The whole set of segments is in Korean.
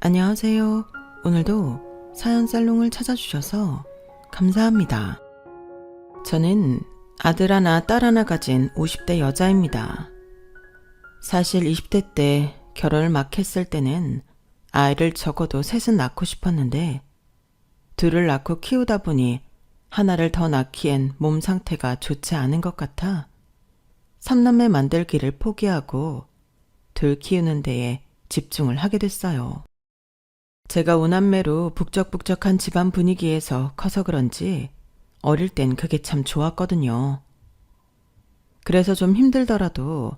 안녕하세요. 오늘도 사연 살롱을 찾아주셔서 감사합니다. 저는 아들 하나, 딸 하나 가진 50대 여자입니다. 사실 20대 때 결혼을 막 했을 때는 아이를 적어도 셋은 낳고 싶었는데 둘을 낳고 키우다 보니 하나를 더 낳기엔 몸 상태가 좋지 않은 것 같아 3남매 만들기를 포기하고 둘 키우는 데에 집중을 하게 됐어요. 제가 5남매로 북적북적한 집안 분위기에서 커서 그런지 어릴 땐 그게 참 좋았거든요. 그래서 좀 힘들더라도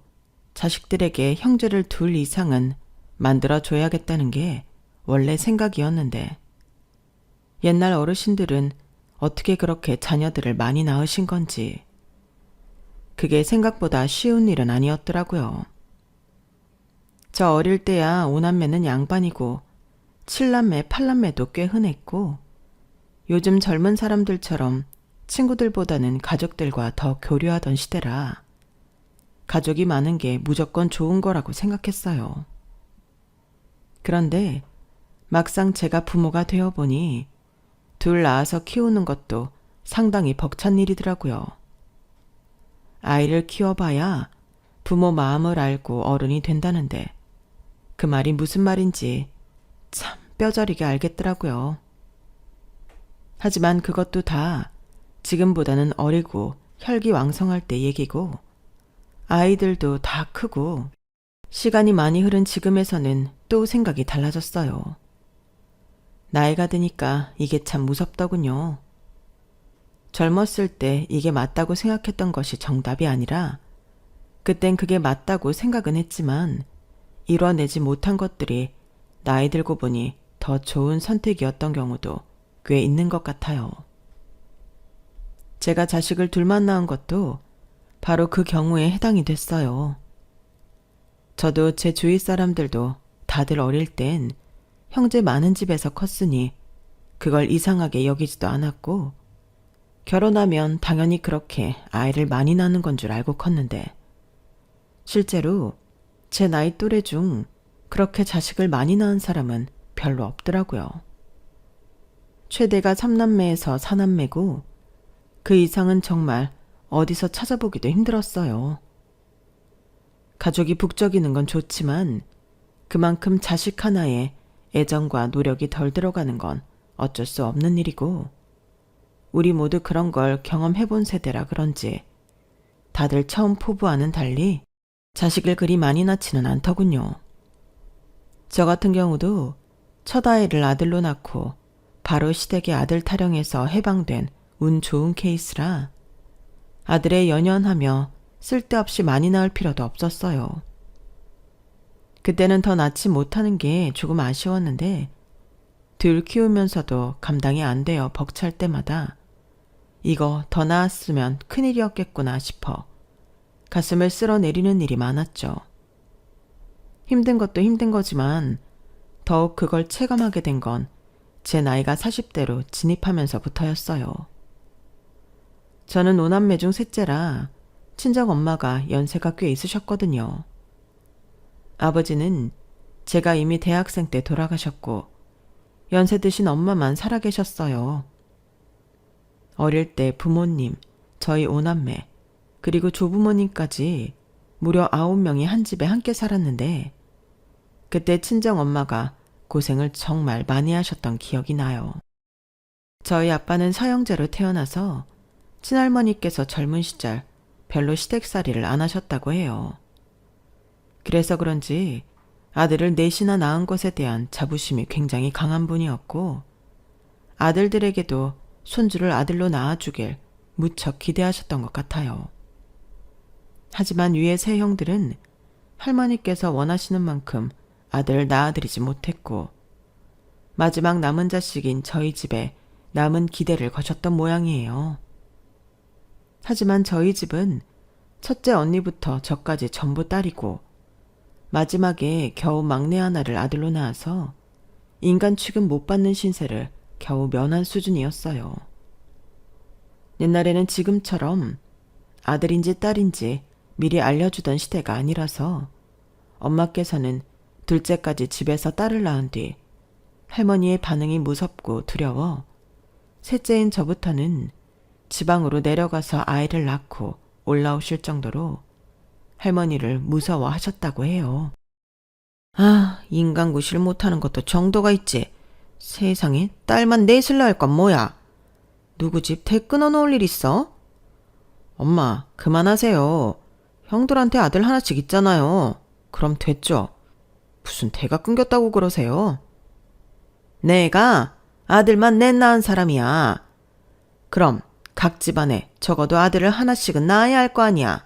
자식들에게 형제를 둘 이상은 만들어줘야겠다는 게 원래 생각이었는데 옛날 어르신들은 어떻게 그렇게 자녀들을 많이 낳으신 건지 그게 생각보다 쉬운 일은 아니었더라고요. 저 어릴 때야 5남매는 양반이고 7남매, 8남매도 꽤 흔했고 요즘 젊은 사람들처럼 친구들보다는 가족들과 더 교류하던 시대라 가족이 많은 게 무조건 좋은 거라고 생각했어요. 그런데 막상 제가 부모가 되어보니 둘 낳아서 키우는 것도 상당히 벅찬 일이더라고요. 아이를 키워봐야 부모 마음을 알고 어른이 된다는데 그 말이 무슨 말인지 참 뼈저리게 알겠더라고요. 하지만 그것도 다 지금보다는 어리고 혈기왕성할 때 얘기고 아이들도 다 크고 시간이 많이 흐른 지금에서는 또 생각이 달라졌어요. 나이가 드니까 이게 참 무섭더군요. 젊었을 때 이게 맞다고 생각했던 것이 정답이 아니라 그땐 그게 맞다고 생각은 했지만 이뤄내지 못한 것들이 나이 들고 보니 더 좋은 선택이었던 경우도 꽤 있는 것 같아요. 제가 자식을 둘만 낳은 것도 바로 그 경우에 해당이 됐어요. 저도 제 주위 사람들도 다들 어릴 땐 형제 많은 집에서 컸으니 그걸 이상하게 여기지도 않았고 결혼하면 당연히 그렇게 아이를 많이 낳는 건 줄 알고 컸는데 실제로 제 나이 또래 중 그렇게 자식을 많이 낳은 사람은 별로 없더라고요. 최대가 3남매에서 4남매고 그 이상은 정말 어디서 찾아보기도 힘들었어요. 가족이 북적이는 건 좋지만 그만큼 자식 하나에 애정과 노력이 덜 들어가는 건 어쩔 수 없는 일이고 우리 모두 그런 걸 경험해본 세대라 그런지 다들 처음 포부와는 달리 자식을 그리 많이 낳지는 않더군요. 저 같은 경우도 첫 아이를 아들로 낳고 바로 시댁의 아들 타령에서 해방된 운 좋은 케이스라 아들에 연연하며 쓸데없이 많이 낳을 필요도 없었어요. 그때는 더 낳지 못하는 게 조금 아쉬웠는데 둘 키우면서도 감당이 안 되어 벅찰 때마다 이거 더 낳았으면 큰일이었겠구나 싶어 가슴을 쓸어내리는 일이 많았죠. 힘든 것도 힘든 거지만 더욱 그걸 체감하게 된 건 제 나이가 40대로 진입하면서부터였어요. 저는 5남매 중 셋째라 친정 엄마가 연세가 꽤 있으셨거든요. 아버지는 제가 이미 대학생 때 돌아가셨고 연세 드신 엄마만 살아계셨어요. 어릴 때 부모님, 저희 5남매, 그리고 조부모님까지 무려 9명이 한 집에 함께 살았는데 그때 친정 엄마가 고생을 정말 많이 하셨던 기억이 나요. 저희 아빠는 사형제로 태어나서 친할머니께서 젊은 시절 별로 시댁살이를 안 하셨다고 해요. 그래서 그런지 아들을 넷이나 낳은 것에 대한 자부심이 굉장히 강한 분이었고 아들들에게도 손주를 아들로 낳아주길 무척 기대하셨던 것 같아요. 하지만 위의 세 형들은 할머니께서 원하시는 만큼 아들을 낳아드리지 못했고 마지막 남은 자식인 저희 집에 남은 기대를 거셨던 모양이에요. 하지만 저희 집은 첫째 언니부터 저까지 전부 딸이고 마지막에 겨우 막내 하나를 아들로 낳아서 인간 취급 못 받는 신세를 겨우 면한 수준이었어요. 옛날에는 지금처럼 아들인지 딸인지 미리 알려주던 시대가 아니라서 엄마께서는 둘째까지 집에서 딸을 낳은 뒤 할머니의 반응이 무섭고 두려워 셋째인 저부터는 지방으로 내려가서 아이를 낳고 올라오실 정도로 할머니를 무서워하셨다고 해요. 아, 인간구실 못하는 것도 정도가 있지. 세상에 딸만 넷을 낳을 건 뭐야? 누구 집 대 끊어놓을 일 있어? 엄마, 그만하세요. 형들한테 아들 하나씩 있잖아요. 그럼 됐죠. 무슨 대가 끊겼다고 그러세요? 내가 아들만 넷 낳은 사람이야. 그럼 각 집안에 적어도 아들을 하나씩은 낳아야 할 거 아니야.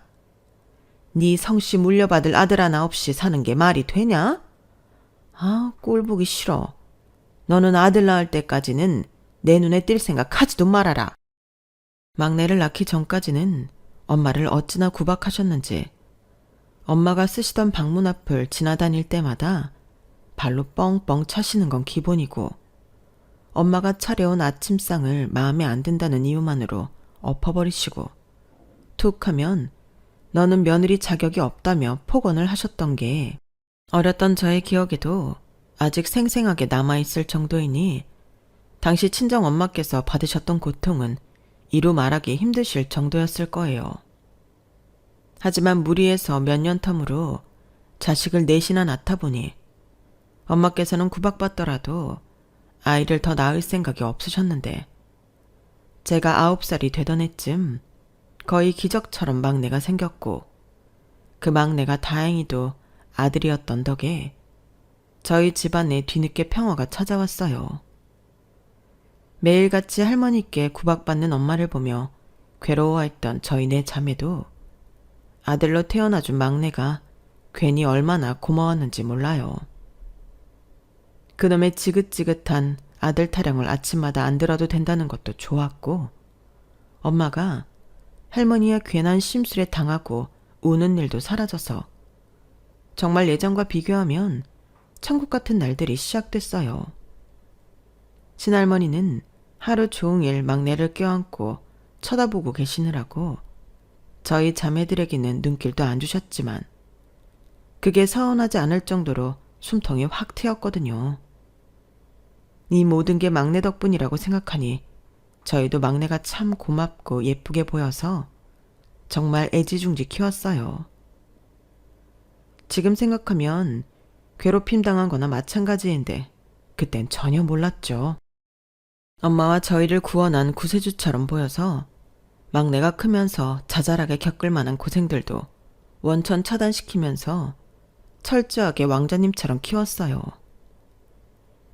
네 성씨 물려받을 아들 하나 없이 사는 게 말이 되냐? 아, 꼴 보기 싫어. 너는 아들 낳을 때까지는 내 눈에 띌 생각 하지도 말아라. 막내를 낳기 전까지는 엄마를 어찌나 구박하셨는지 엄마가 쓰시던 방문 앞을 지나다닐 때마다 발로 뻥뻥 차시는 건 기본이고 엄마가 차려온 아침상을 마음에 안 든다는 이유만으로 엎어버리시고 툭 하면 너는 며느리 자격이 없다며 폭언을 하셨던 게 어렸던 저의 기억에도 아직 생생하게 남아있을 정도이니 당시 친정엄마께서 받으셨던 고통은 이루 말하기 힘드실 정도였을 거예요. 하지만 무리해서 몇 년 텀으로 자식을 넷이나 낳다 보니 엄마께서는 구박받더라도 아이를 더 낳을 생각이 없으셨는데 제가 9살이 되던 해쯤 거의 기적처럼 막내가 생겼고 그 막내가 다행히도 아들이었던 덕에 저희 집안에 뒤늦게 평화가 찾아왔어요. 매일같이 할머니께 구박받는 엄마를 보며 괴로워했던 저희 네 자매도 아들로 태어나준 막내가 괜히 얼마나 고마웠는지 몰라요. 그놈의 지긋지긋한 아들 타령을 아침마다 안 들어도 된다는 것도 좋았고 엄마가 할머니의 괜한 심술에 당하고 우는 일도 사라져서 정말 예전과 비교하면 천국 같은 날들이 시작됐어요. 친할머니는 하루 종일 막내를 껴안고 쳐다보고 계시느라고 저희 자매들에게는 눈길도 안 주셨지만 그게 서운하지 않을 정도로 숨통이 확 트였거든요. 이 모든 게 막내 덕분이라고 생각하니 저희도 막내가 참 고맙고 예쁘게 보여서 정말 애지중지 키웠어요. 지금 생각하면 괴롭힘 당한 거나 마찬가지인데 그땐 전혀 몰랐죠. 엄마와 저희를 구원한 구세주처럼 보여서 막내가 크면서 자잘하게 겪을 만한 고생들도 원천 차단시키면서 철저하게 왕자님처럼 키웠어요.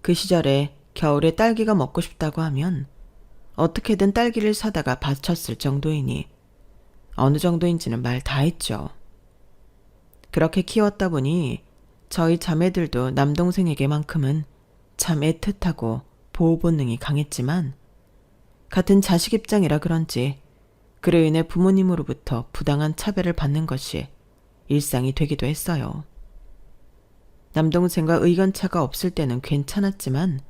그 시절에 겨울에 딸기가 먹고 싶다고 하면 어떻게든 딸기를 사다가 바쳤을 정도이니 어느 정도인지는 말 다 했죠. 그렇게 키웠다 보니 저희 자매들도 남동생에게만큼은 참 애틋하고 보호 본능이 강했지만 같은 자식 입장이라 그런지 그로 인해 부모님으로부터 부당한 차별을 받는 것이 일상이 되기도 했어요. 남동생과 의견차가 없을 때는 괜찮았지만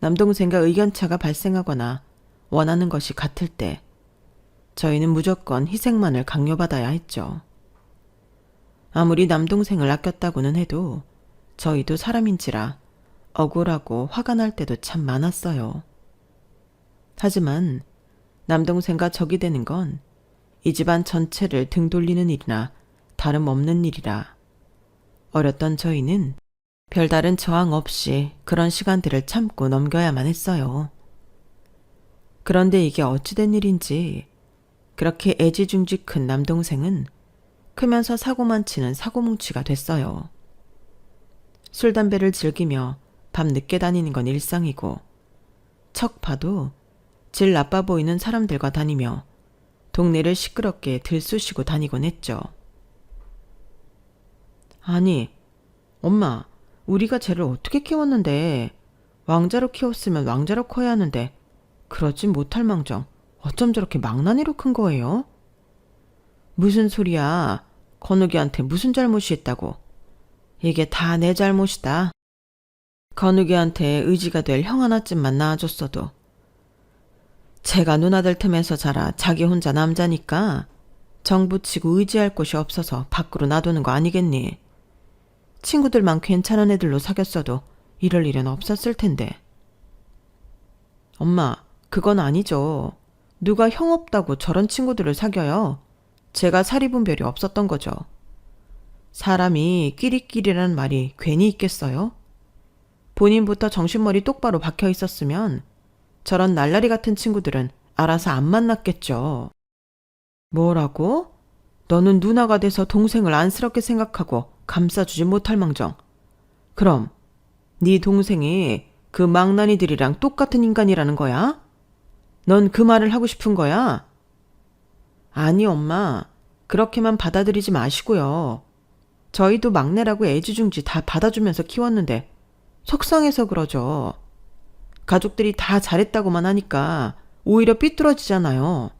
남동생과 의견차가 발생하거나 원하는 것이 같을 때 저희는 무조건 희생만을 강요받아야 했죠. 아무리 남동생을 아꼈다고는 해도 저희도 사람인지라 억울하고 화가 날 때도 참 많았어요. 하지만 남동생과 적이 되는 건 이 집안 전체를 등 돌리는 일이나 다름없는 일이라 어렸던 저희는 별다른 저항 없이 그런 시간들을 참고 넘겨야만 했어요. 그런데 이게 어찌된 일인지 그렇게 애지중지 큰 남동생은 크면서 사고만 치는 사고뭉치가 됐어요. 술, 담배를 즐기며 밤 늦게 다니는 건 일상이고 척 봐도 질 나빠 보이는 사람들과 다니며 동네를 시끄럽게 들쑤시고 다니곤 했죠. 아니, 엄마, 우리가 쟤를 어떻게 키웠는데 왕자로 키웠으면 왕자로 커야 하는데 그러지 못할 망정 어쩜 저렇게 망나니로 큰 거예요? 무슨 소리야. 건욱이한테 무슨 잘못이 있다고. 이게 다 내 잘못이다. 건욱이한테 의지가 될 형 하나쯤만 낳아줬어도 제가 누나들 틈에서 자라 자기 혼자 남자니까 정붙이고 의지할 곳이 없어서 밖으로 놔두는 거 아니겠니? 친구들만 괜찮은 애들로 사귀었어도 이럴 일은 없었을 텐데. 엄마, 그건 아니죠. 누가 형 없다고 저런 친구들을 사귀어요? 제가 사리분별이 없었던 거죠. 사람이 끼리끼리라는 말이 괜히 있겠어요? 본인부터 정신머리 똑바로 박혀 있었으면 저런 날라리 같은 친구들은 알아서 안 만났겠죠. 뭐라고? 너는 누나가 돼서 동생을 안쓰럽게 생각하고 감싸주지 못할 망정. 그럼 네 동생이 그 망나니들이랑 똑같은 인간이라는 거야? 넌 그 말을 하고 싶은 거야? 아니, 엄마. 그렇게만 받아들이지 마시고요. 저희도 막내라고 애지중지 다 받아주면서 키웠는데 속상해서 그러죠. 가족들이 다 잘했다고만 하니까 오히려 삐뚤어지잖아요.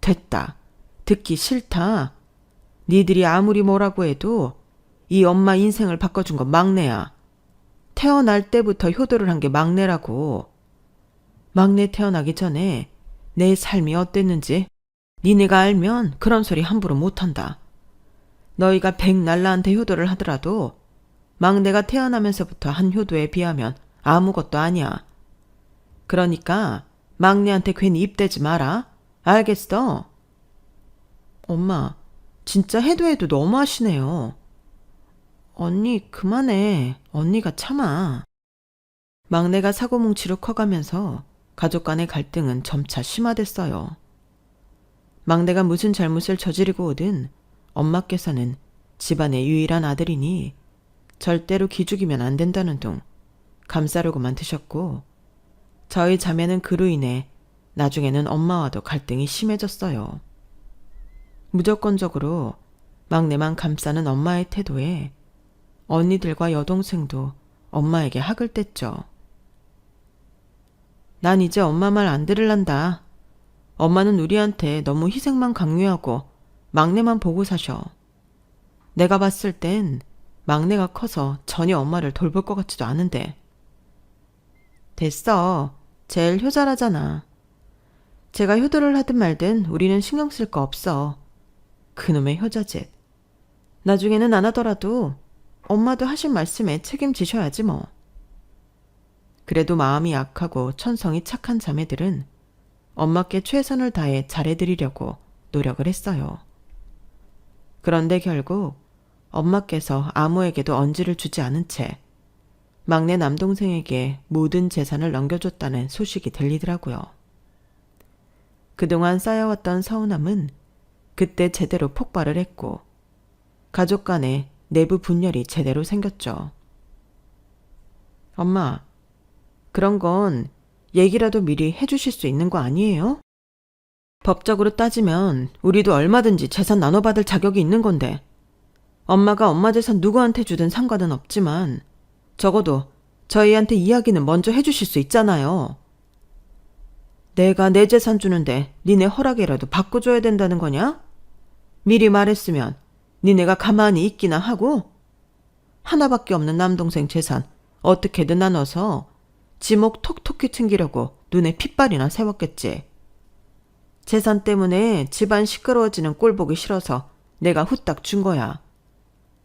됐다. 듣기 싫다. 니들이 아무리 뭐라고 해도 이 엄마 인생을 바꿔준 건 막내야. 태어날 때부터 효도를 한 게 막내라고. 막내 태어나기 전에 내 삶이 어땠는지 니네가 알면 그런 소리 함부로 못한다. 너희가 백날라한테 효도를 하더라도 막내가 태어나면서부터 한 효도에 비하면 아무것도 아니야. 그러니까 막내한테 괜히 입대지 마라. 알겠어? 엄마, 진짜 해도 해도 너무하시네요. 언니, 그만해. 언니가 참아. 막내가 사고뭉치로 커가면서 가족 간의 갈등은 점차 심화됐어요. 막내가 무슨 잘못을 저지르고 오든 엄마께서는 집안의 유일한 아들이니 절대로 기죽이면 안 된다는 둥 감싸려고만 드셨고, 저희 자매는 그로 인해 나중에는 엄마와도 갈등이 심해졌어요. 무조건적으로 막내만 감싸는 엄마의 태도에 언니들과 여동생도 엄마에게 학을 뗐죠. 난 이제 엄마 말 안 들을란다. 엄마는 우리한테 너무 희생만 강요하고 막내만 보고 사셔. 내가 봤을 땐 막내가 커서 전혀 엄마를 돌볼 것 같지도 않은데. 됐어. 제일 효자라잖아. 제가 효도를 하든 말든 우리는 신경 쓸 거 없어. 그놈의 효자짓. 나중에는 안 하더라도 엄마도 하신 말씀에 책임지셔야지 뭐. 그래도 마음이 약하고 천성이 착한 자매들은 엄마께 최선을 다해 잘해드리려고 노력을 했어요. 그런데 결국 엄마께서 아무에게도 언지를 주지 않은 채 막내 남동생에게 모든 재산을 넘겨줬다는 소식이 들리더라고요. 그동안 쌓여왔던 서운함은 그때 제대로 폭발을 했고 가족 간에 내부 분열이 제대로 생겼죠. 엄마, 그런 건 얘기라도 미리 해주실 수 있는 거 아니에요? 법적으로 따지면 우리도 얼마든지 재산 나눠받을 자격이 있는 건데 엄마가 엄마 재산 누구한테 주든 상관은 없지만 적어도 저희한테 이야기는 먼저 해주실 수 있잖아요. 내가 내 재산 주는데 니네 허락이라도 바꿔줘야 된다는 거냐? 미리 말했으면 니네가 가만히 있기나 하고 하나밖에 없는 남동생 재산 어떻게든 나눠서 지목 톡톡히 챙기려고 눈에 핏발이나 세웠겠지. 재산 때문에 집안 시끄러워지는 꼴 보기 싫어서 내가 후딱 준 거야.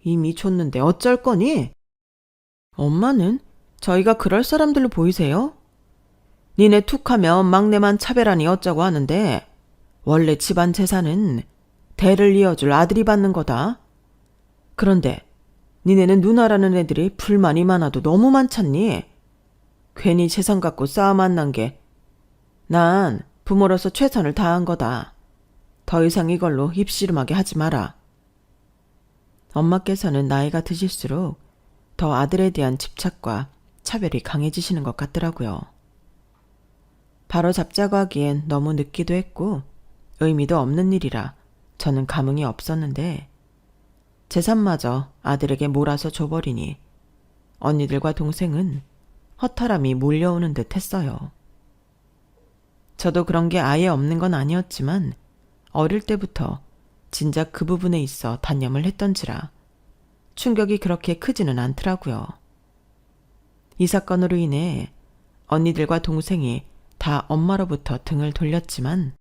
이미 줬는데 어쩔 거니? 엄마는 저희가 그럴 사람들로 보이세요? 니네 툭하면 막내만 차별하니 어쩌고 하는데 원래 집안 재산은 대를 이어줄 아들이 받는 거다. 그런데 니네는 누나라는 애들이 불만이 많아도 너무 많잖니? 괜히 재산 갖고 싸움 안 난 게 난 부모로서 최선을 다한 거다. 더 이상 이걸로 입씨름하게 하지 마라. 엄마께서는 나이가 드실수록 더 아들에 대한 집착과 차별이 강해지시는 것 같더라고요. 바로 잡자고 하기엔 너무 늦기도 했고 의미도 없는 일이라 저는 감흥이 없었는데 재산마저 아들에게 몰아서 줘버리니 언니들과 동생은 허탈함이 몰려오는 듯 했어요. 저도 그런 게 아예 없는 건 아니었지만 어릴 때부터 진작 그 부분에 있어 단념을 했던지라 충격이 그렇게 크지는 않더라고요. 이 사건으로 인해 언니들과 동생이 다 엄마로부터 등을 돌렸지만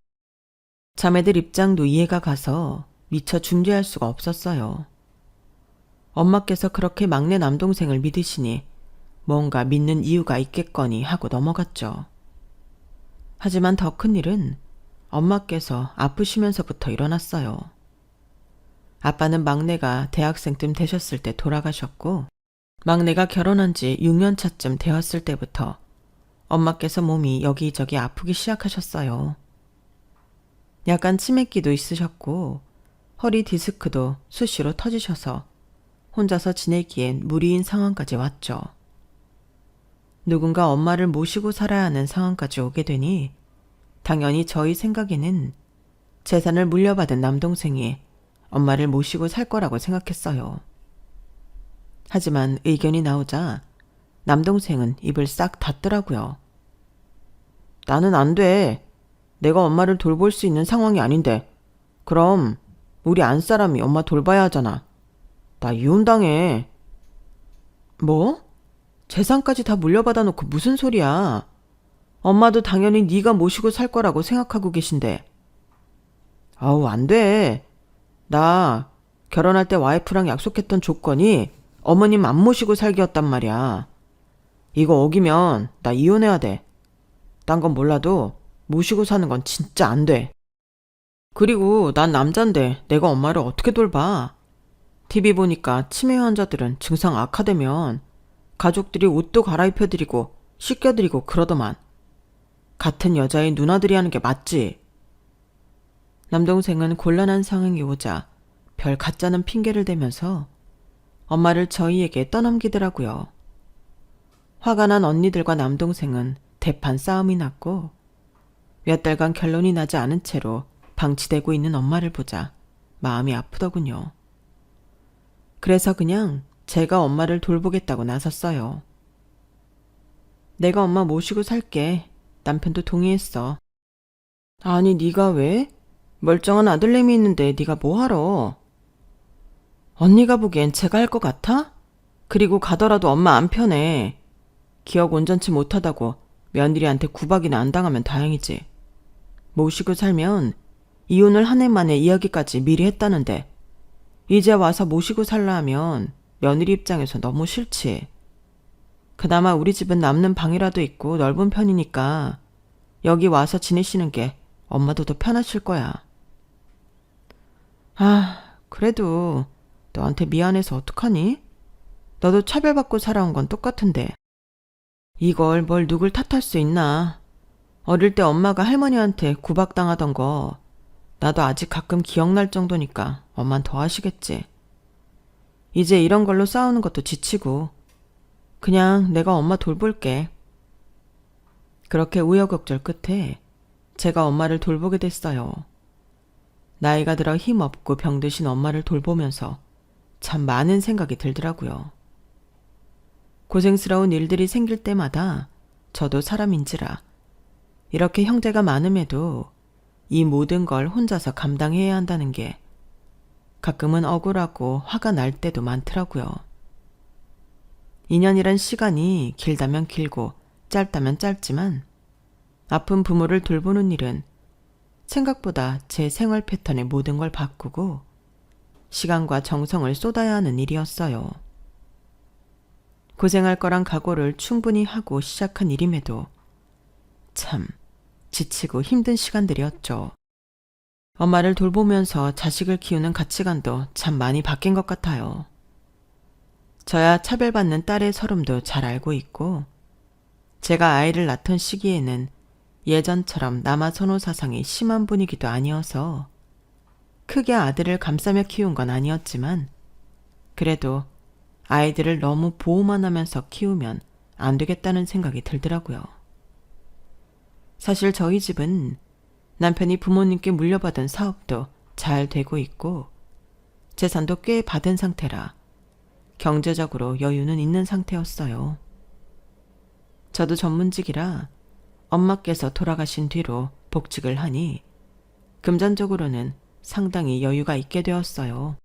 자매들 입장도 이해가 가서 미처 중재할 수가 없었어요. 엄마께서 그렇게 막내 남동생을 믿으시니 뭔가 믿는 이유가 있겠거니 하고 넘어갔죠. 하지만 더 큰 일은 엄마께서 아프시면서부터 일어났어요. 아빠는 막내가 대학생쯤 되셨을 때 돌아가셨고, 막내가 결혼한 지 6년 차쯤 되었을 때부터 엄마께서 몸이 여기저기 아프기 시작하셨어요. 약간 치매기도 있으셨고 허리 디스크도 수시로 터지셔서 혼자서 지내기엔 무리인 상황까지 왔죠. 누군가 엄마를 모시고 살아야 하는 상황까지 오게 되니 당연히 저희 생각에는 재산을 물려받은 남동생이 엄마를 모시고 살 거라고 생각했어요. 하지만 의견이 나오자 남동생은 입을 싹 닫더라고요. 나는 안 돼. 내가 엄마를 돌볼 수 있는 상황이 아닌데. 그럼 우리 안사람이 엄마 돌봐야 하잖아. 나 이혼당해. 뭐? 재산까지 다 물려받아 놓고 무슨 소리야. 엄마도 당연히 네가 모시고 살 거라고 생각하고 계신데. 아우, 안 돼. 나 결혼할 때 와이프랑 약속했던 조건이 어머님 안 모시고 살기였단 말이야. 이거 어기면 나 이혼해야 돼. 딴 건 몰라도 모시고 사는 건 진짜 안 돼. 그리고 난 남잔데 내가 엄마를 어떻게 돌봐. TV 보니까 치매 환자들은 증상 악화되면 가족들이 옷도 갈아입혀드리고 씻겨드리고 그러더만. 같은 여자의 누나들이 하는 게 맞지. 남동생은 곤란한 상황이 오자 별 가짜는 핑계를 대면서 엄마를 저희에게 떠넘기더라고요. 화가 난 언니들과 남동생은 대판 싸움이 났고 몇 달간 결론이 나지 않은 채로 방치되고 있는 엄마를 보자 마음이 아프더군요. 그래서 그냥 제가 엄마를 돌보겠다고 나섰어요. 내가 엄마 모시고 살게. 남편도 동의했어. 아니 네가 왜? 멀쩡한 아들내미 있는데 네가 뭐하러? 언니가 보기엔 제가 할 것 같아? 그리고 가더라도 엄마 안 편해. 기억 온전치 못하다고 며느리한테 구박이나 안 당하면 다행이지. 모시고 살면 이혼을 한 해 만에 이야기까지 미리 했다는데 이제 와서 모시고 살라 하면 며느리 입장에서 너무 싫지. 그나마 우리 집은 남는 방이라도 있고 넓은 편이니까 여기 와서 지내시는 게 엄마도 더 편하실 거야. 아, 그래도 너한테 미안해서 어떡하니? 너도 차별받고 살아온 건 똑같은데. 이걸 뭘 누굴 탓할 수 있나. 어릴 때 엄마가 할머니한테 구박당하던 거 나도 아직 가끔 기억날 정도니까 엄만 더 하시겠지. 이제 이런 걸로 싸우는 것도 지치고 그냥 내가 엄마 돌볼게. 그렇게 우여곡절 끝에 제가 엄마를 돌보게 됐어요. 나이가 들어 힘없고 병드신 엄마를 돌보면서 참 많은 생각이 들더라고요. 고생스러운 일들이 생길 때마다 저도 사람인지라 이렇게 형제가 많음에도 이 모든 걸 혼자서 감당해야 한다는 게 가끔은 억울하고 화가 날 때도 많더라고요. 2년이란 시간이 길다면 길고 짧다면 짧지만 아픈 부모를 돌보는 일은 생각보다 제 생활 패턴의 모든 걸 바꾸고 시간과 정성을 쏟아야 하는 일이었어요. 고생할 거란 각오를 충분히 하고 시작한 일임에도 참 지치고 힘든 시간들이었죠. 엄마를 돌보면서 자식을 키우는 가치관도 참 많이 바뀐 것 같아요. 저야 차별받는 딸의 서름도 잘 알고 있고 제가 아이를 낳던 시기에는 예전처럼 남아선호 사상이 심한 분위기도 아니어서 크게 아들을 감싸며 키운 건 아니었지만 그래도 아이들을 너무 보호만 하면서 키우면 안 되겠다는 생각이 들더라고요. 사실 저희 집은 남편이 부모님께 물려받은 사업도 잘 되고 있고 재산도 꽤 받은 상태라 경제적으로 여유는 있는 상태였어요. 저도 전문직이라 엄마께서 돌아가신 뒤로 복직을 하니 금전적으로는 상당히 여유가 있게 되었어요.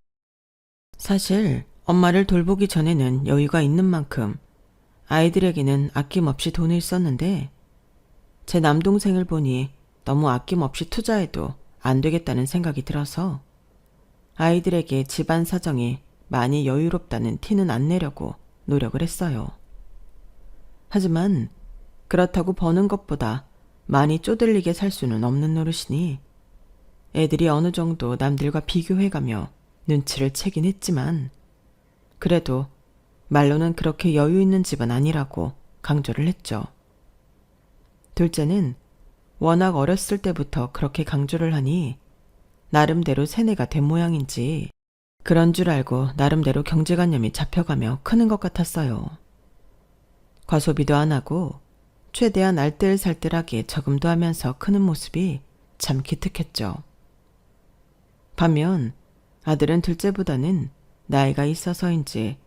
사실 엄마를 돌보기 전에는 여유가 있는 만큼 아이들에게는 아낌없이 돈을 썼는데 제 남동생을 보니 너무 아낌없이 투자해도 안 되겠다는 생각이 들어서 아이들에게 집안 사정이 많이 여유롭다는 티는 안 내려고 노력을 했어요. 하지만 그렇다고 버는 것보다 많이 쪼들리게 살 수는 없는 노릇이니 애들이 어느 정도 남들과 비교해가며 눈치를 채긴 했지만 그래도 말로는 그렇게 여유 있는 집은 아니라고 강조를 했죠. 둘째는 워낙 어렸을 때부터 그렇게 강조를 하니 나름대로 세뇌가 된 모양인지 그런 줄 알고 나름대로 경제관념이 잡혀가며 크는 것 같았어요. 과소비도 안 하고 최대한 알뜰살뜰하게 저금도 하면서 크는 모습이 참 기특했죠. 반면 아들은 둘째보다는 나이가 있어서인지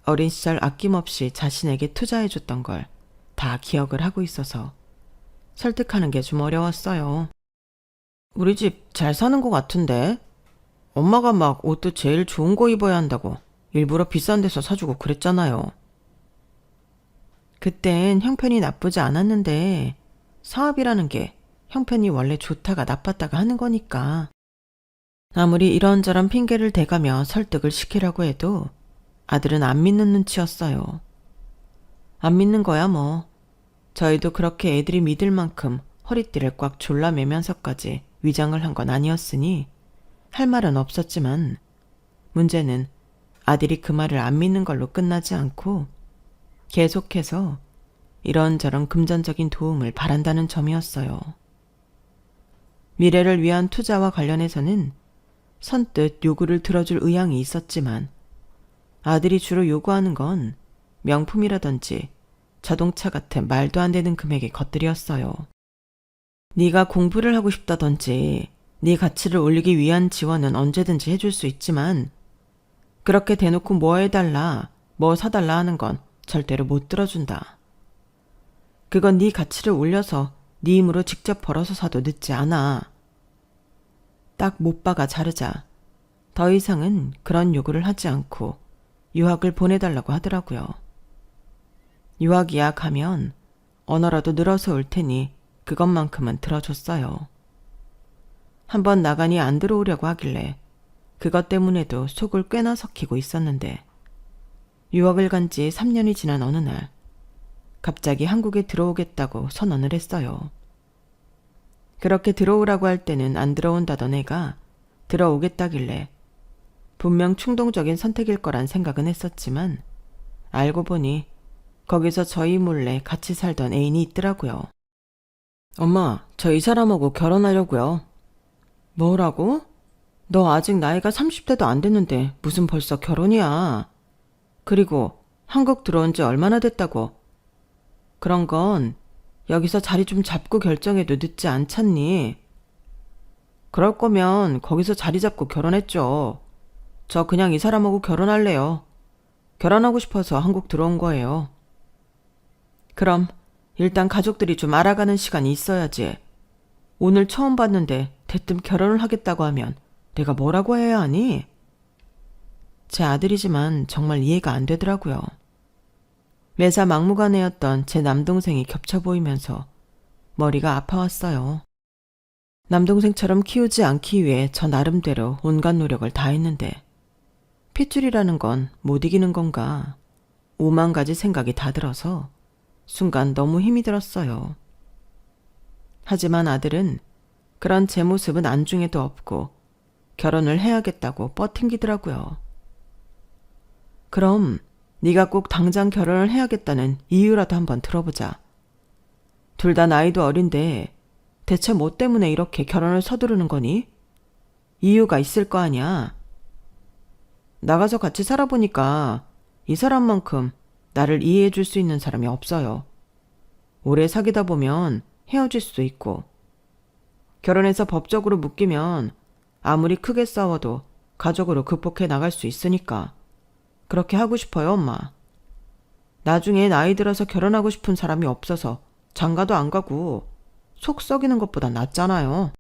어린 시절 아낌없이 자신에게 투자해줬던 걸 다 기억을 하고 있어서 설득하는 게 좀 어려웠어요. 우리 집 잘 사는 것 같은데? 엄마가 막 옷도 제일 좋은 거 입어야 한다고 일부러 비싼 데서 사주고 그랬잖아요. 그땐 형편이 나쁘지 않았는데 사업이라는 게 형편이 원래 좋다가 나빴다가 하는 거니까. 아무리 이런저런 핑계를 대가며 설득을 시키려고 해도 아들은 안 믿는 눈치였어요. 안 믿는 거야 뭐. 저희도 그렇게 애들이 믿을 만큼 허리띠를 꽉 졸라매면서까지 위장을 한 건 아니었으니 할 말은 없었지만 문제는 아들이 그 말을 안 믿는 걸로 끝나지 않고 계속해서 이런저런 금전적인 도움을 바란다는 점이었어요. 미래를 위한 투자와 관련해서는 선뜻 요구를 들어줄 의향이 있었지만 아들이 주로 요구하는 건 명품이라든지 자동차 같은 말도 안 되는 금액의 것들이었어요. 네가 공부를 하고 싶다든지 네 가치를 올리기 위한 지원은 언제든지 해줄 수 있지만 그렇게 대놓고 뭐 해달라, 뭐 사달라 하는 건 절대로 못 들어준다. 그건 네 가치를 올려서 네 힘으로 직접 벌어서 사도 늦지 않아. 딱 못 박아 자르자 더 이상은 그런 요구를 하지 않고 유학을 보내달라고 하더라고요. 유학이야 가면 언어라도 늘어서 올 테니 그것만큼은 들어줬어요. 한번 나가니 안 들어오려고 하길래 그것 때문에도 속을 꽤나 썩히고 있었는데 유학을 간 지 3년이 지난 어느 날 갑자기 한국에 들어오겠다고 선언을 했어요. 그렇게 들어오라고 할 때는 안 들어온다던 애가 들어오겠다길래 분명 충동적인 선택일 거란 생각은 했었지만 알고 보니 거기서 저희 몰래 같이 살던 애인이 있더라고요. 엄마, 저 이 사람하고 결혼하려고요. 뭐라고? 너 아직 나이가 30대도 안 됐는데 무슨 벌써 결혼이야. 그리고 한국 들어온 지 얼마나 됐다고. 그런 건 여기서 자리 좀 잡고 결정해도 늦지 않잖니. 그럴 거면 거기서 자리 잡고 결혼했죠. 저 그냥 이 사람하고 결혼할래요. 결혼하고 싶어서 한국 들어온 거예요. 그럼 일단 가족들이 좀 알아가는 시간이 있어야지. 오늘 처음 봤는데 대뜸 결혼을 하겠다고 하면 내가 뭐라고 해야 하니? 제 아들이지만 정말 이해가 안 되더라고요. 매사 막무가내였던 제 남동생이 겹쳐 보이면서 머리가 아파왔어요. 남동생처럼 키우지 않기 위해 저 나름대로 온갖 노력을 다했는데 핏줄이라는 건 못 이기는 건가? 5만 가지 생각이 다 들어서 순간 너무 힘이 들었어요. 하지만 아들은 그런 제 모습은 안중에도 없고 결혼을 해야겠다고 뻗팅기더라고요. 그럼 네가 꼭 당장 결혼을 해야겠다는 이유라도 한번 들어보자. 둘 다 나이도 어린데 대체 뭐 때문에 이렇게 결혼을 서두르는 거니? 이유가 있을 거 아니야. 나가서 같이 살아보니까 이 사람만큼 나를 이해해 줄 수 있는 사람이 없어요. 오래 사귀다 보면 헤어질 수도 있고 결혼해서 법적으로 묶이면 아무리 크게 싸워도 가족으로 극복해 나갈 수 있으니까 그렇게 하고 싶어요, 엄마. 나중에 나이 들어서 결혼하고 싶은 사람이 없어서 장가도 안 가고 속 썩이는 것보다 낫잖아요.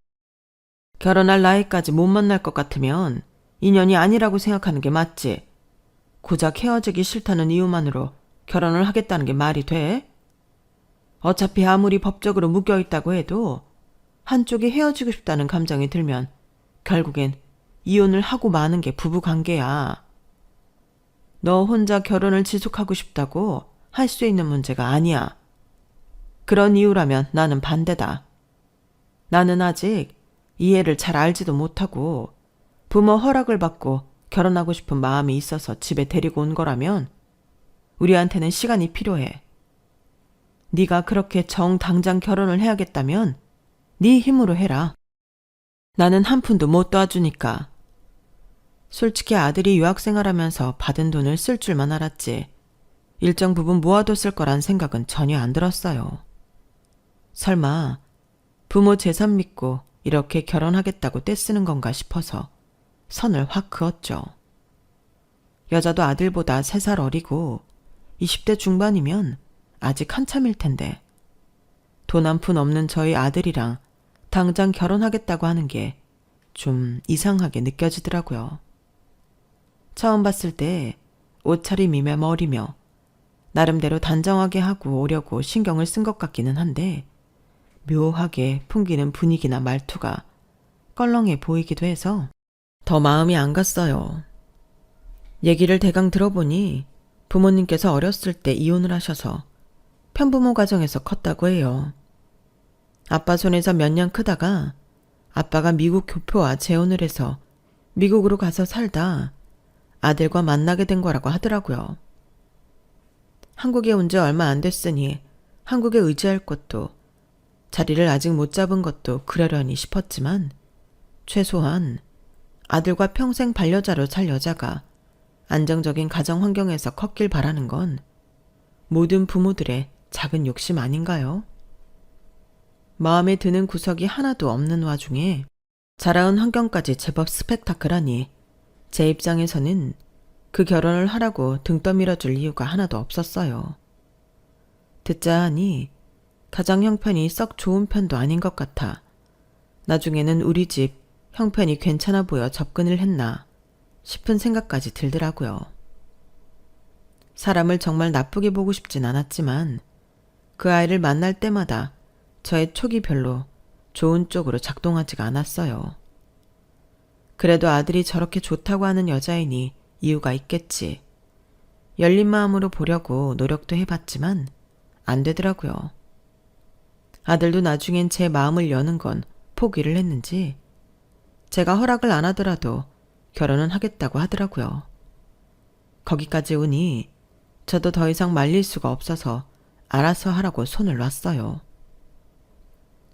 결혼할 나이까지 못 만날 것 같으면 인연이 아니라고 생각하는 게 맞지. 고작 헤어지기 싫다는 이유만으로 결혼을 하겠다는 게 말이 돼? 어차피 아무리 법적으로 묶여있다고 해도 한쪽이 헤어지고 싶다는 감정이 들면 결국엔 이혼을 하고 마는 게 부부관계야. 너 혼자 결혼을 지속하고 싶다고 할 수 있는 문제가 아니야. 그런 이유라면 나는 반대다. 나는 아직 이해를 잘 알지도 못하고 부모 허락을 받고 결혼하고 싶은 마음이 있어서 집에 데리고 온 거라면 우리한테는 시간이 필요해. 네가 그렇게 당장 결혼을 해야겠다면 네 힘으로 해라. 나는 한 푼도 못 도와주니까. 솔직히 아들이 유학생활하면서 받은 돈을 쓸 줄만 알았지. 일정 부분 모아뒀을 거란 생각은 전혀 안 들었어요. 설마 부모 재산 믿고 이렇게 결혼하겠다고 떼쓰는 건가 싶어서 선을 확 그었죠. 여자도 아들보다 3살 어리고 20대 중반이면 아직 한참일 텐데 돈 한 푼 없는 저희 아들이랑 당장 결혼하겠다고 하는 게 좀 이상하게 느껴지더라고요. 처음 봤을 때 옷차림이며 머리며 나름대로 단정하게 하고 오려고 신경을 쓴 것 같기는 한데 묘하게 풍기는 분위기나 말투가 껄렁해 보이기도 해서 더 마음이 안 갔어요. 얘기를 대강 들어보니 부모님께서 어렸을 때 이혼을 하셔서 편부모 가정에서 컸다고 해요. 아빠 손에서 몇 년 크다가 아빠가 미국 교포와 재혼을 해서 미국으로 가서 살다 아들과 만나게 된 거라고 하더라고요. 한국에 온 지 얼마 안 됐으니 한국에 의지할 것도 자리를 아직 못 잡은 것도 그러려니 싶었지만 최소한 아들과 평생 반려자로 살 여자가 안정적인 가정 환경에서 컸길 바라는 건 모든 부모들의 작은 욕심 아닌가요? 마음에 드는 구석이 하나도 없는 와중에 자라온 환경까지 제법 스펙타클하니 제 입장에서는 그 결혼을 하라고 등 떠밀어줄 이유가 하나도 없었어요. 듣자 하니 가정 형편이 썩 좋은 편도 아닌 것 같아 나중에는 우리 집 형편이 괜찮아 보여 접근을 했나 싶은 생각까지 들더라고요. 사람을 정말 나쁘게 보고 싶진 않았지만 그 아이를 만날 때마다 저의 촉이 별로 좋은 쪽으로 작동하지가 않았어요. 그래도 아들이 저렇게 좋다고 하는 여자이니 이유가 있겠지. 열린 마음으로 보려고 노력도 해봤지만 안 되더라고요. 아들도 나중엔 제 마음을 여는 건 포기를 했는지 제가 허락을 안 하더라도 결혼은 하겠다고 하더라고요. 거기까지 오니 저도 더 이상 말릴 수가 없어서 알아서 하라고 손을 놨어요.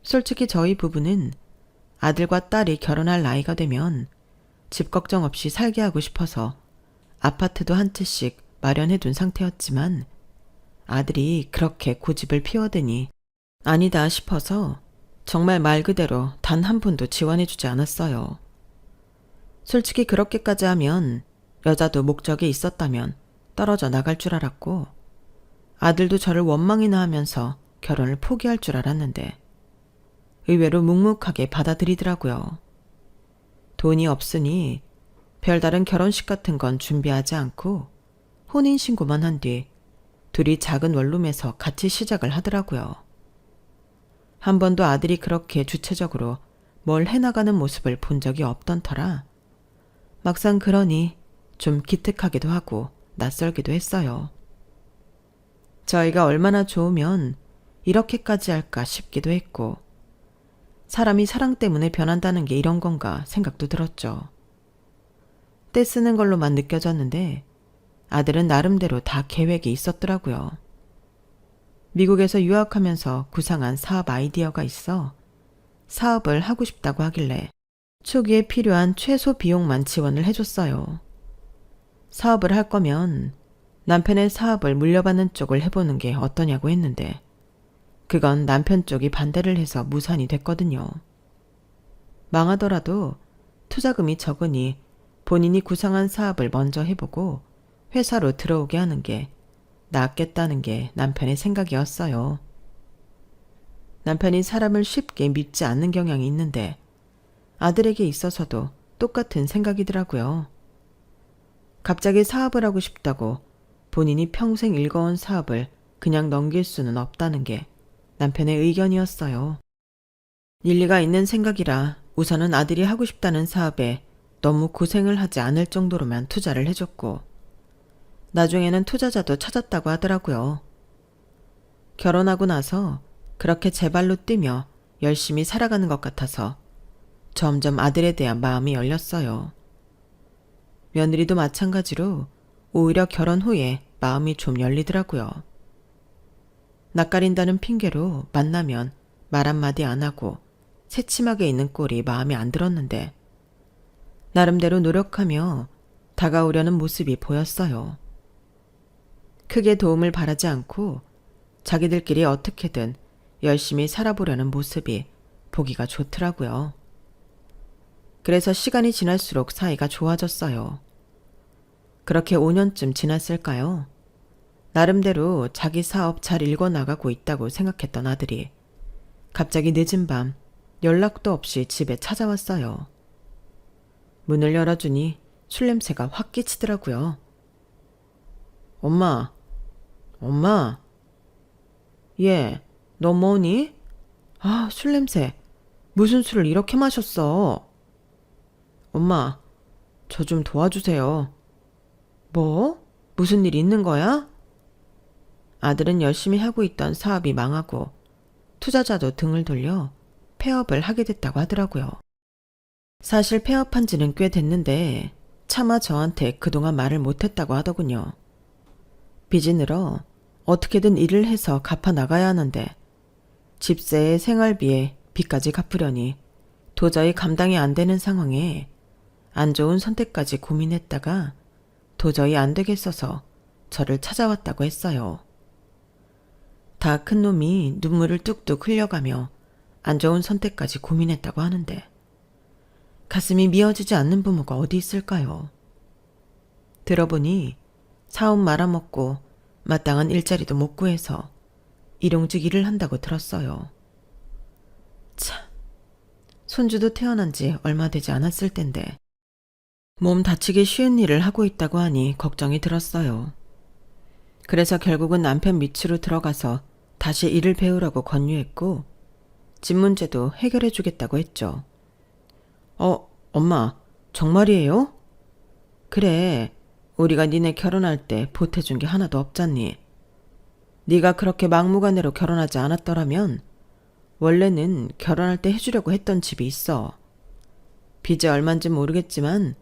솔직히 저희 부부는 아들과 딸이 결혼할 나이가 되면 집 걱정 없이 살게 하고 싶어서 아파트도 한 채씩 마련해둔 상태였지만 아들이 그렇게 고집을 피워대니 아니다 싶어서 정말 말 그대로 단 한 푼도 지원해주지 않았어요. 솔직히 그렇게까지 하면 여자도 목적이 있었다면 떨어져 나갈 줄 알았고 아들도 저를 원망이나 하면서 결혼을 포기할 줄 알았는데 의외로 묵묵하게 받아들이더라고요. 돈이 없으니 별다른 결혼식 같은 건 준비하지 않고 혼인신고만 한 뒤 둘이 작은 원룸에서 같이 시작을 하더라고요. 한 번도 아들이 그렇게 주체적으로 뭘 해나가는 모습을 본 적이 없던 터라 막상 그러니 좀 기특하기도 하고 낯설기도 했어요. 저희가 얼마나 좋으면 이렇게까지 할까 싶기도 했고 사람이 사랑 때문에 변한다는 게 이런 건가 생각도 들었죠. 떼쓰는 걸로만 느껴졌는데 아들은 나름대로 다 계획이 있었더라고요. 미국에서 유학하면서 구상한 사업 아이디어가 있어 사업을 하고 싶다고 하길래 초기에 필요한 최소 비용만 지원을 해줬어요. 사업을 할 거면 남편의 사업을 물려받는 쪽을 해보는 게 어떠냐고 했는데 그건 남편 쪽이 반대를 해서 무산이 됐거든요. 망하더라도 투자금이 적으니 본인이 구상한 사업을 먼저 해보고 회사로 들어오게 하는 게 낫겠다는 게 남편의 생각이었어요. 남편이 사람을 쉽게 믿지 않는 경향이 있는데 아들에게 있어서도 똑같은 생각이더라고요. 갑자기 사업을 하고 싶다고 본인이 평생 일궈온 사업을 그냥 넘길 수는 없다는 게 남편의 의견이었어요. 일리가 있는 생각이라 우선은 아들이 하고 싶다는 사업에 너무 고생을 하지 않을 정도로만 투자를 해줬고 나중에는 투자자도 찾았다고 하더라고요. 결혼하고 나서 그렇게 제 발로 뛰며 열심히 살아가는 것 같아서 점점 아들에 대한 마음이 열렸어요. 며느리도 마찬가지로 오히려 결혼 후에 마음이 좀 열리더라고요. 낯가린다는 핑계로 만나면 말 한마디 안 하고 새침하게 있는 꼴이 마음에 안 들었는데 나름대로 노력하며 다가오려는 모습이 보였어요. 크게 도움을 바라지 않고 자기들끼리 어떻게든 열심히 살아보려는 모습이 보기가 좋더라고요. 그래서 시간이 지날수록 사이가 좋아졌어요. 그렇게 5년쯤 지났을까요? 나름대로 자기 사업 잘 일궈나가고 있다고 생각했던 아들이 갑자기 늦은 밤 연락도 없이 집에 찾아왔어요. 문을 열어주니 술 냄새가 확 끼치더라고요. 엄마. 얘, 너 뭐니? 아, 술 냄새. 무슨 술을 이렇게 마셨어? 엄마, 저 좀 도와주세요. 뭐? 무슨 일 있는 거야? 아들은 열심히 하고 있던 사업이 망하고 투자자도 등을 돌려 폐업을 하게 됐다고 하더라고요. 사실 폐업한 지는 꽤 됐는데 차마 저한테 그동안 말을 못했다고 하더군요. 빚이 늘어 어떻게든 일을 해서 갚아 나가야 하는데 집세에 생활비에 빚까지 갚으려니 도저히 감당이 안 되는 상황에 안 좋은 선택까지 고민했다가 도저히 안 되겠어서 저를 찾아왔다고 했어요. 다 큰 놈이 눈물을 뚝뚝 흘려가며 안 좋은 선택까지 고민했다고 하는데 가슴이 미어지지 않는 부모가 어디 있을까요? 들어보니 사업 말아먹고 마땅한 일자리도 못 구해서 일용직 일을 한다고 들었어요. 참, 손주도 태어난 지 얼마 되지 않았을 텐데 몸 다치기 쉬운 일을 하고 있다고 하니 걱정이 들었어요. 그래서 결국은 남편 밑으로 들어가서 다시 일을 배우라고 권유했고 집 문제도 해결해 주겠다고 했죠. 엄마, 정말이에요? 그래, 우리가 니네 결혼할 때 보태준 게 하나도 없잖니. 네가 그렇게 막무가내로 결혼하지 않았더라면 원래는 결혼할 때 해주려고 했던 집이 있어. 빚이 얼만지 모르겠지만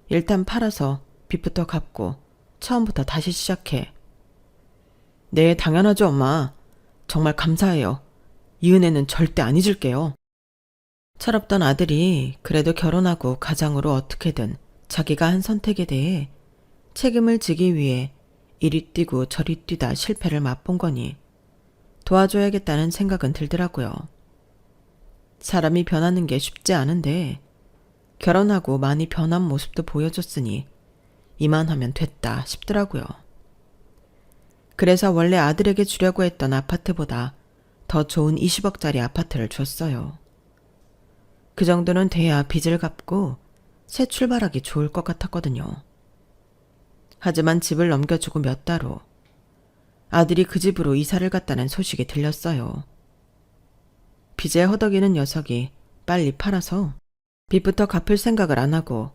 일단 팔아서 빚부터 갚고 처음부터 다시 시작해. 네, 당연하죠, 엄마. 정말 감사해요. 이 은혜는 절대 안 잊을게요. 철없던 아들이 그래도 결혼하고 가장으로 어떻게든 자기가 한 선택에 대해 책임을 지기 위해 이리 뛰고 저리 뛰다 실패를 맛본 거니 도와줘야겠다는 생각은 들더라고요. 사람이 변하는 게 쉽지 않은데 결혼하고 많이 변한 모습도 보여줬으니 이만하면 됐다 싶더라고요. 그래서 원래 아들에게 주려고 했던 아파트보다 더 좋은 20억짜리 아파트를 줬어요. 그 정도는 돼야 빚을 갚고 새 출발하기 좋을 것 같았거든요. 하지만 집을 넘겨주고 몇 달 후 아들이 그 집으로 이사를 갔다는 소식이 들렸어요. 빚에 허덕이는 녀석이 빨리 팔아서 빚부터 갚을 생각을 안 하고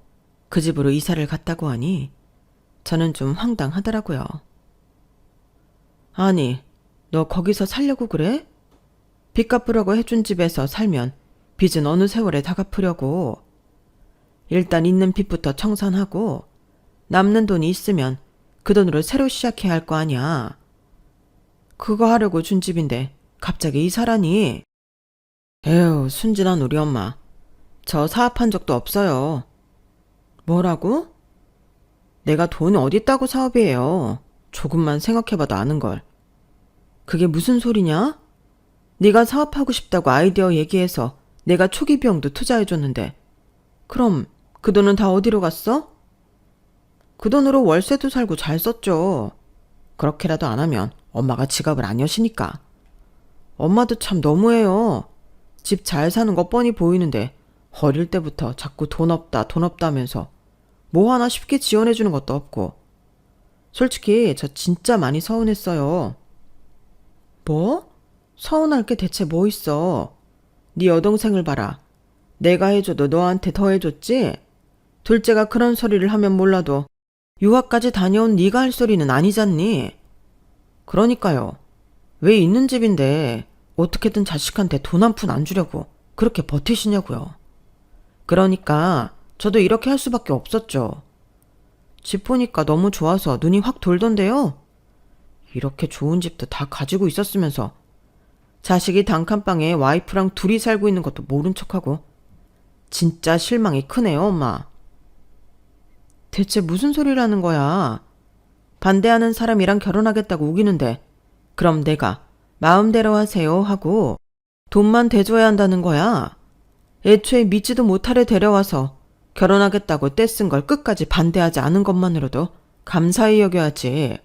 그 집으로 이사를 갔다고 하니 저는 좀 황당하더라고요. 아니, 너 거기서 살려고 그래? 빚 갚으라고 해준 집에서 살면 빚은 어느 세월에 다 갚으려고. 일단 있는 빚부터 청산하고 남는 돈이 있으면 그 돈으로 새로 시작해야 할 거 아니야. 그거 하려고 준 집인데 갑자기 이사라니. 에휴, 순진한 우리 엄마. 저 사업한 적도 없어요. 뭐라고? 내가 돈이 어디 있다고 사업이에요. 조금만 생각해봐도 아는 걸. 그게 무슨 소리냐? 네가 사업하고 싶다고 아이디어 얘기해서 내가 초기 비용도 투자해줬는데 그럼 그 돈은 다 어디로 갔어? 그 돈으로 월세도 살고 잘 썼죠. 그렇게라도 안 하면 엄마가 지갑을 안 여시니까. 엄마도 참 너무해요. 집 잘 사는 거 뻔히 보이는데 어릴 때부터 자꾸 돈 없다 하면서 뭐 하나 쉽게 지원해주는 것도 없고. 솔직히 저 진짜 많이 서운했어요. 뭐? 서운할 게 대체 뭐 있어? 네 여동생을 봐라. 내가 해줘도 너한테 더 해줬지? 둘째가 그런 소리를 하면 몰라도 유학까지 다녀온 네가 할 소리는 아니잖니? 그러니까요. 왜 있는 집인데 어떻게든 자식한테 돈 한 푼 안 주려고 그렇게 버티시냐고요. 그러니까 저도 이렇게 할 수밖에 없었죠. 집 보니까 너무 좋아서 눈이 확 돌던데요. 이렇게 좋은 집도 다 가지고 있었으면서 자식이 단칸방에 와이프랑 둘이 살고 있는 것도 모른 척하고 진짜 실망이 크네요, 엄마. 대체 무슨 소리라는 거야? 반대하는 사람이랑 결혼하겠다고 우기는데 그럼 내가 마음대로 하세요 하고 돈만 대줘야 한다는 거야? 애초에 믿지도 못할 애 데려와서 결혼하겠다고 떼쓴 걸 끝까지 반대하지 않은 것만으로도 감사히 여겨야지.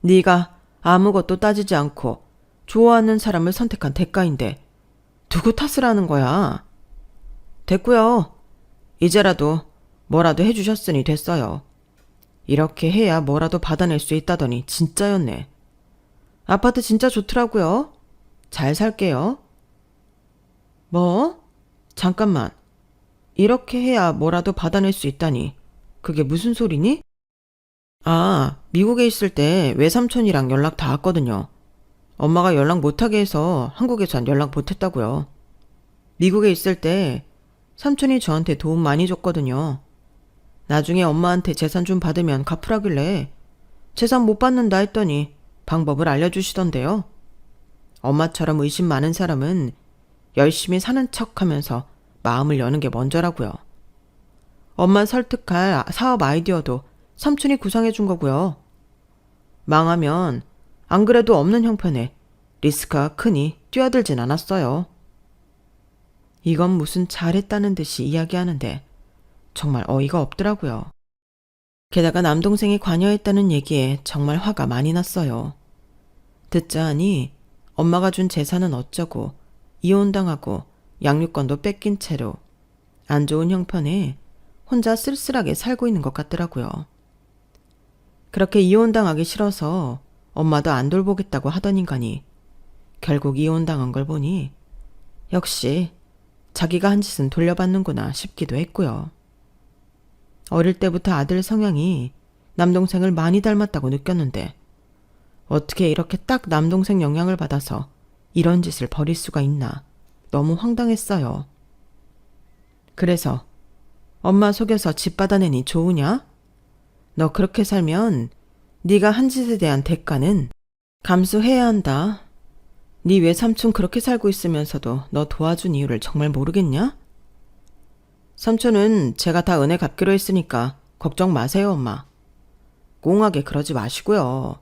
네가 아무것도 따지지 않고 좋아하는 사람을 선택한 대가인데 누구 탓을 하는 거야? 됐고요. 이제라도 뭐라도 해주셨으니 됐어요. 이렇게 해야 뭐라도 받아낼 수 있다더니 진짜였네. 아파트 진짜 좋더라고요. 잘 살게요. 뭐? 잠깐만. 이렇게 해야 뭐라도 받아낼 수 있다니. 그게 무슨 소리니? 아, 미국에 있을 때 외삼촌이랑 연락 닿았거든요. 엄마가 연락 못하게 해서 한국에선 연락 못했다고요. 미국에 있을 때 삼촌이 저한테 도움 많이 줬거든요. 나중에 엄마한테 재산 좀 받으면 갚으라길래 재산 못 받는다 했더니 방법을 알려주시던데요. 엄마처럼 의심 많은 사람은 열심히 사는 척하면서 마음을 여는 게 먼저라고요. 엄마 설득할 사업 아이디어도 삼촌이 구상해 준 거고요. 망하면 안 그래도 없는 형편에 리스크가 크니 뛰어들진 않았어요. 이건 무슨 잘했다는 듯이 이야기하는데 정말 어이가 없더라고요. 게다가 남동생이 관여했다는 얘기에 정말 화가 많이 났어요. 듣자 하니 엄마가 준 재산은 어쩌고 이혼당하고 양육권도 뺏긴 채로 안 좋은 형편에 혼자 쓸쓸하게 살고 있는 것 같더라고요. 그렇게 이혼당하기 싫어서 엄마도 안 돌보겠다고 하던 인간이 결국 이혼당한 걸 보니 역시 자기가 한 짓은 돌려받는구나 싶기도 했고요. 어릴 때부터 아들 성향이 남동생을 많이 닮았다고 느꼈는데 어떻게 이렇게 딱 남동생 영향을 받아서 이런 짓을 벌일 수가 있나 너무 황당했어요. 그래서 엄마 속여서 집 받아내니 좋으냐? 너 그렇게 살면 네가 한 짓에 대한 대가는 감수해야 한다. 네 외삼촌 그렇게 살고 있으면서도 너 도와준 이유를 정말 모르겠냐? 삼촌은 제가 다 은혜 갚기로 했으니까 걱정 마세요, 엄마. 꽁하게 그러지 마시고요.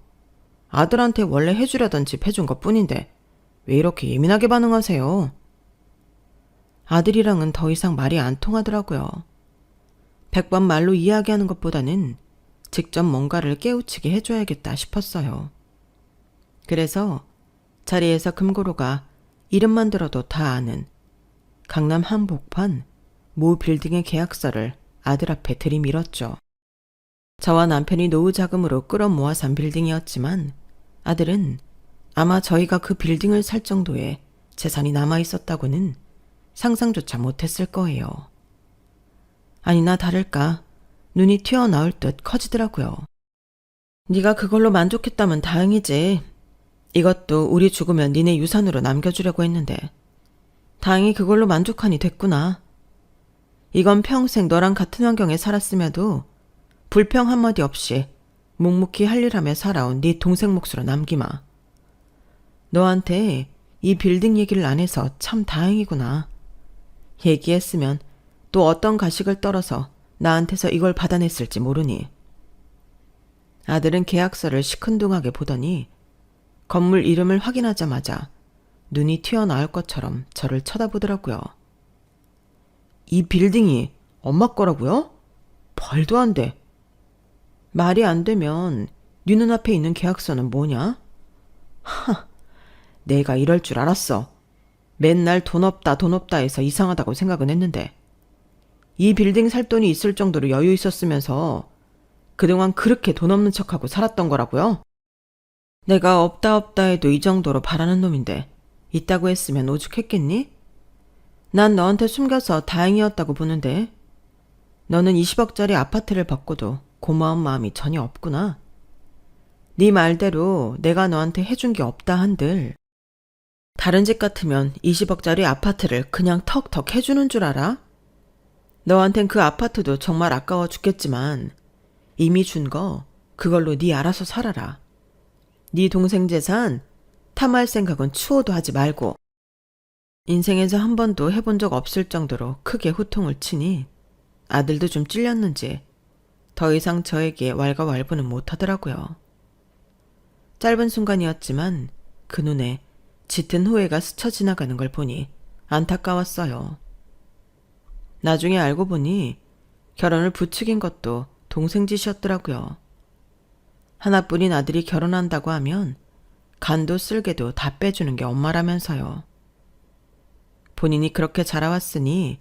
아들한테 원래 해주려던 집 해준 것뿐인데 왜 이렇게 예민하게 반응하세요? 아들이랑은 더 이상 말이 안 통하더라고요. 100번 말로 이야기하는 것보다는 직접 뭔가를 깨우치게 해줘야겠다 싶었어요. 그래서 자리에서 금고로가 이름만 들어도 다 아는 강남 한복판 모 빌딩의 계약서를 아들 앞에 들이밀었죠. 저와 남편이 노후 자금으로 끌어모아 산 빌딩이었지만 아들은 아마 저희가 그 빌딩을 살 정도의 재산이 남아있었다고는 상상조차 못했을 거예요. 아니나 다를까 눈이 튀어나올 듯 커지더라고요. 네가 그걸로 만족했다면 다행이지. 이것도 우리 죽으면 니네 유산으로 남겨주려고 했는데 다행히 그걸로 만족하니 됐구나. 이건 평생 너랑 같은 환경에 살았음에도 불평 한마디 없이 묵묵히 할 일 하며 살아온 네 동생 몫으로 남기마. 너한테 이 빌딩 얘기를 안 해서 참 다행이구나. 얘기했으면 또 어떤 가식을 떨어서 나한테서 이걸 받아냈을지 모르니. 아들은 계약서를 시큰둥하게 보더니 건물 이름을 확인하자마자 눈이 튀어나올 것처럼 저를 쳐다보더라고요. 이 빌딩이 엄마 거라고요? 말도 안 돼. 말이 안 되면 네 눈앞에 있는 계약서는 뭐냐? 하, 내가 이럴 줄 알았어. 맨날 돈 없다 돈 없다 해서 이상하다고 생각은 했는데 이 빌딩 살 돈이 있을 정도로 여유 있었으면서 그동안 그렇게 돈 없는 척하고 살았던 거라고요? 내가 없다 없다 해도 이 정도로 바라는 놈인데 있다고 했으면 오죽했겠니? 난 너한테 숨겨서 다행이었다고 보는데 너는 20억짜리 아파트를 받고도 고마운 마음이 전혀 없구나. 네 말대로 내가 너한테 해준 게 없다 한들 다른 집 같으면 20억짜리 아파트를 그냥 턱턱 해주는 줄 알아? 너한텐 그 아파트도 정말 아까워 죽겠지만 이미 준 거 그걸로 네 알아서 살아라. 네 동생 재산 탐할 생각은 추호도 하지 말고. 인생에서 한 번도 해본 적 없을 정도로 크게 호통을 치니 아들도 좀 찔렸는지 더 이상 저에게 왈가왈부는 못하더라고요. 짧은 순간이었지만 그 눈에 짙은 후회가 스쳐 지나가는 걸 보니 안타까웠어요. 나중에 알고 보니 결혼을 부추긴 것도 동생 짓이었더라고요. 하나뿐인 아들이 결혼한다고 하면 간도 쓸개도 다 빼주는 게 엄마라면서요. 본인이 그렇게 자라왔으니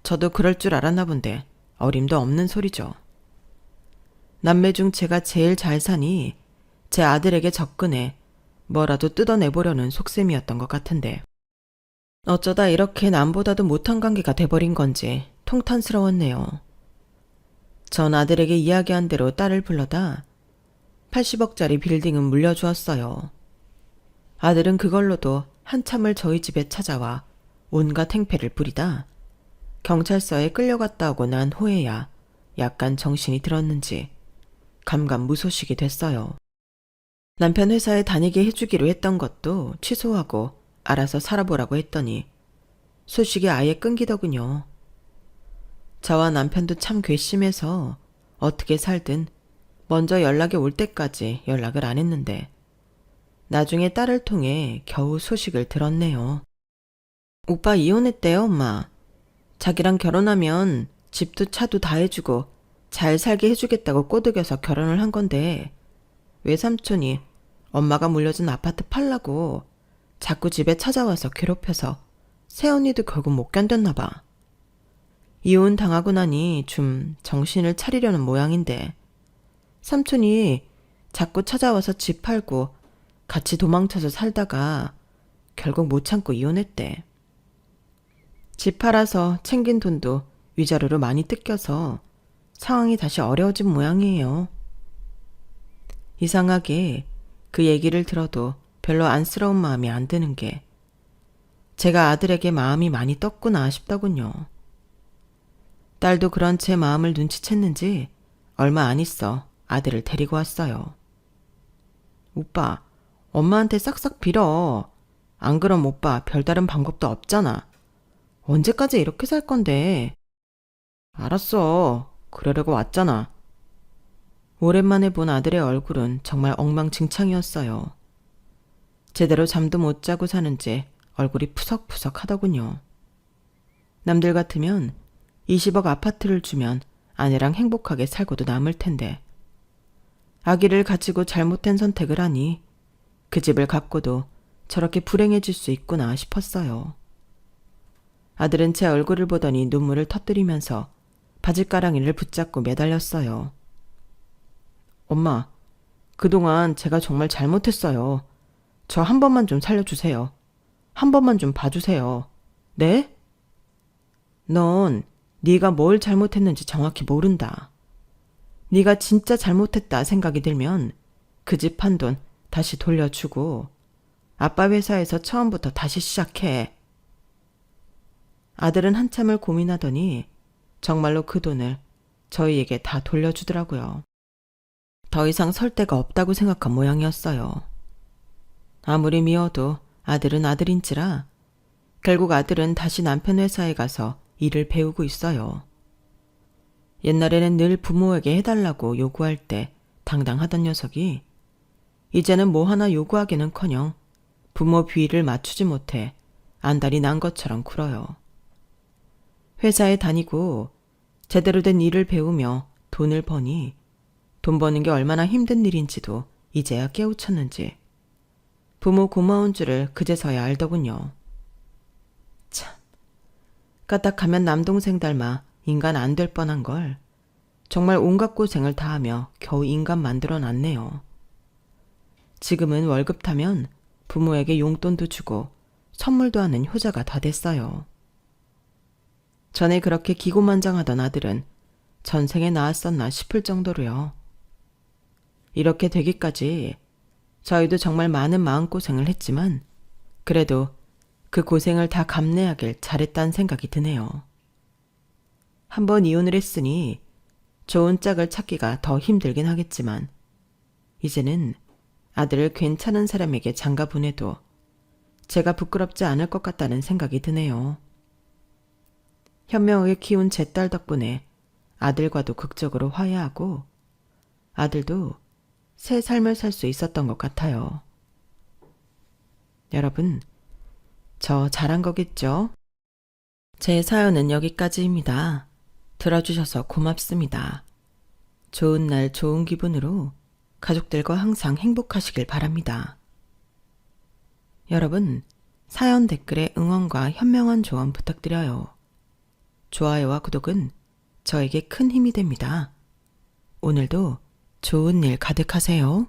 저도 그럴 줄 알았나 본데 어림도 없는 소리죠. 남매 중 제가 제일 잘 사니 제 아들에게 접근해 뭐라도 뜯어내보려는 속셈이었던 것 같은데 어쩌다 이렇게 남보다도 못한 관계가 돼버린 건지 통탄스러웠네요. 전 아들에게 이야기한 대로 딸을 불러다 80억짜리 빌딩은 물려주었어요. 아들은 그걸로도 한참을 저희 집에 찾아와 온갖 행패를 부리다 경찰서에 끌려갔다 오고 난 후에야 약간 정신이 들었는지 감감무소식이 됐어요. 남편 회사에 다니게 해주기로 했던 것도 취소하고 알아서 살아보라고 했더니 소식이 아예 끊기더군요. 저와 남편도 참 괘씸해서 어떻게 살든 먼저 연락이 올 때까지 연락을 안 했는데 나중에 딸을 통해 겨우 소식을 들었네요. 오빠 이혼했대요, 엄마. 자기랑 결혼하면 집도 차도 다 해주고 잘 살게 해주겠다고 꼬드겨서 결혼을 한 건데 외삼촌이 엄마가 물려준 아파트 팔라고 자꾸 집에 찾아와서 괴롭혀서 새언니도 결국 못 견뎠나 봐. 이혼 당하고 나니 좀 정신을 차리려는 모양인데 삼촌이 자꾸 찾아와서 집 팔고 같이 도망쳐서 살다가 결국 못 참고 이혼했대. 집 팔아서 챙긴 돈도 위자료로 많이 뜯겨서 상황이 다시 어려워진 모양이에요. 이상하게 그 얘기를 들어도 별로 안쓰러운 마음이 안 드는 게 제가 아들에게 마음이 많이 떴구나 싶더군요. 딸도 그런 제 마음을 눈치챘는지 얼마 안 있어 아들을 데리고 왔어요. 오빠, 엄마한테 싹싹 빌어. 안 그럼 오빠 별다른 방법도 없잖아. 언제까지 이렇게 살 건데. 알았어. 그러려고 왔잖아. 오랜만에 본 아들의 얼굴은 정말 엉망진창이었어요. 제대로 잠도 못 자고 사는지 얼굴이 푸석푸석 하더군요. 남들 같으면 20억 아파트를 주면 아내랑 행복하게 살고도 남을 텐데 아기를 가지고 잘못된 선택을 하니 그 집을 갖고도 저렇게 불행해질 수 있구나 싶었어요. 아들은 제 얼굴을 보더니 눈물을 터뜨리면서 바짓가랑이를 붙잡고 매달렸어요. 엄마, 그동안 제가 정말 잘못했어요. 저 한 번만 좀 살려주세요. 한 번만 좀 봐주세요. 네? 넌 네가 뭘 잘못했는지 정확히 모른다. 네가 진짜 잘못했다 생각이 들면 그 집 판 돈 다시 돌려주고 아빠 회사에서 처음부터 다시 시작해. 아들은 한참을 고민하더니 정말로 그 돈을 저희에게 다 돌려주더라고요. 더 이상 설 데가 없다고 생각한 모양이었어요. 아무리 미워도 아들은 아들인지라 결국 아들은 다시 남편 회사에 가서 일을 배우고 있어요. 옛날에는 늘 부모에게 해달라고 요구할 때 당당하던 녀석이 이제는 뭐 하나 요구하기는커녕 부모 비위를 맞추지 못해 안달이 난 것처럼 굴어요. 회사에 다니고 제대로 된 일을 배우며 돈을 버니 돈 버는 게 얼마나 힘든 일인지도 이제야 깨우쳤는지 부모 고마운 줄을 그제서야 알더군요. 참, 까딱하면 남동생 닮아 인간 안 될 뻔한 걸 정말 온갖 고생을 다하며 겨우 인간 만들어 놨네요. 지금은 월급 타면 부모에게 용돈도 주고 선물도 하는 효자가 다 됐어요. 전에 그렇게 기고만장하던 아들은 전생에 낳았었나 싶을 정도로요. 이렇게 되기까지 저희도 정말 많은 마음고생을 했지만 그래도 그 고생을 다 감내하길 잘했다는 생각이 드네요. 한번 이혼을 했으니 좋은 짝을 찾기가 더 힘들긴 하겠지만 이제는 아들을 괜찮은 사람에게 장가 보내도 제가 부끄럽지 않을 것 같다는 생각이 드네요. 현명하게 키운 제 딸 덕분에 아들과도 극적으로 화해하고 아들도 새 삶을 살 수 있었던 것 같아요. 여러분, 저 잘한 거겠죠? 제 사연은 여기까지입니다. 들어주셔서 고맙습니다. 좋은 날 좋은 기분으로 가족들과 항상 행복하시길 바랍니다. 여러분, 사연 댓글에 응원과 현명한 조언 부탁드려요. 좋아요와 구독은 저에게 큰 힘이 됩니다. 오늘도 좋은 일 가득하세요.